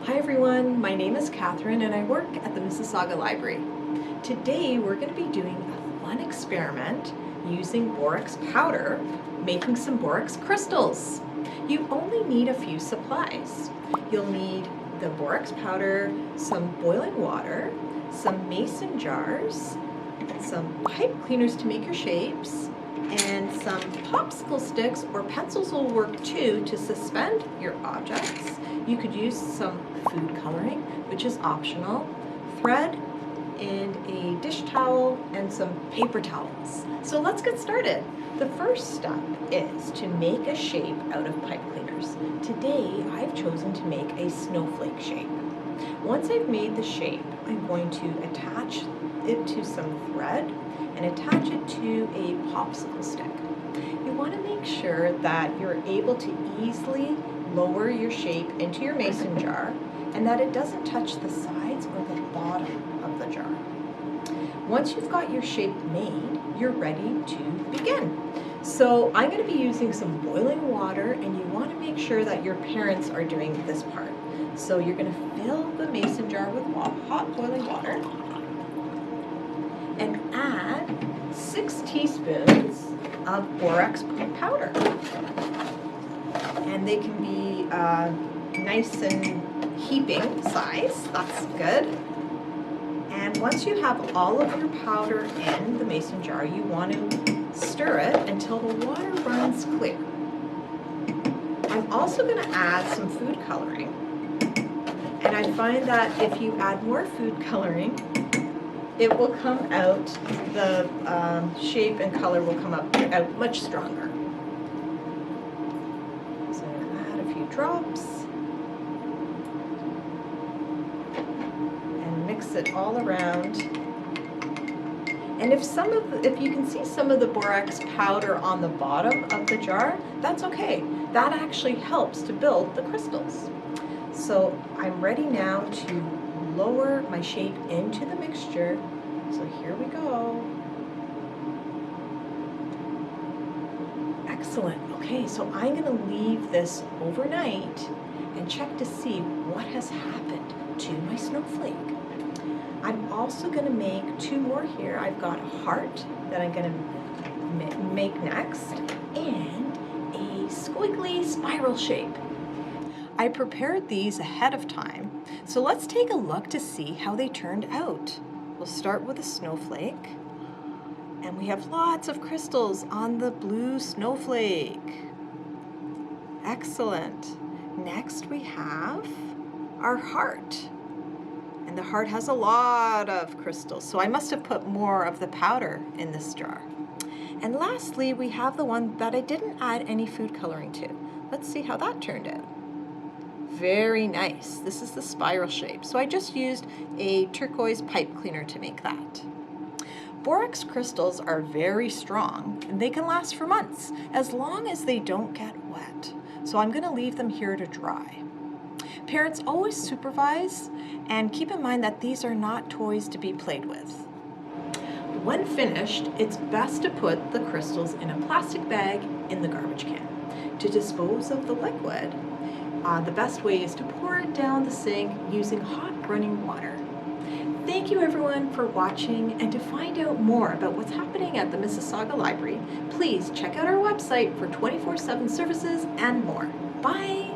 Hi everyone, my name is Catherine and I work at the Mississauga Library. Today we're going to be doing a fun experiment using borax powder, making some borax crystals. You only need a few supplies. You'll need the borax powder, some boiling water, some mason jars, some pipe cleaners to make your shapes, and some popsicle sticks or pencils will work too to suspend your objects. You could use some food coloring, which is optional, thread, and a dish towel, and some paper towels. So let's get started. The first step is to make a shape out of pipe cleaners. Today, I've chosen to make a snowflake shape. Once I've made the shape, I'm going to attach it to some thread and attach it to a popsicle stick. You want to make sure that you're able to easily lower your shape into your mason jar and that it doesn't touch the sides or the bottom of the jar. Once you've got your shape made, you're ready to begin. So I'm going to be using some boiling water, and you want to make sure that your parents are doing this part. So you're going to fill the mason jar with hot boiling water and add 6 teaspoons of borax powder. And they can be nice and heaping size. That's good. And once you have all of your powder in the mason jar, you want to stir it until the water runs clear. I'm also going to add some food coloring. And I find that if you add more food coloring, it will come out, the shape and color will come out much stronger. So I'm going to add a few drops and mix it all around. And if you can see some of the borax powder on the bottom of the jar, that's okay. That actually helps to build the crystals. So I'm ready now to lower my shape into the mixture. So here we go. Excellent. Okay, so I'm going to leave this overnight and check to see what has happened to my snowflake. I'm also going to make 2 more here. I've got a heart that I'm going to make next and a squiggly spiral shape. I prepared these ahead of time, so let's take a look to see how they turned out. We'll start with a snowflake, and we have lots of crystals on the blue snowflake. Excellent. Next we have our heart, and the heart has a lot of crystals, so I must have put more of the powder in this jar. And lastly, we have the one that I didn't add any food coloring to. Let's see how that turned out. Very nice. This is the spiral shape. So I just used a turquoise pipe cleaner to make that. Borax crystals are very strong and they can last for months as long as they don't get wet. So I'm going to leave them here to dry. Parents always supervise and keep in mind that these are not toys to be played with. When finished, it's best to put the crystals in a plastic bag in the garbage can. To dispose of the liquid, the best way is to pour it down the sink using hot running water. Thank you everyone for watching, and to find out more about what's happening at the Mississauga Library, please check out our website for 24/7 services and more. Bye!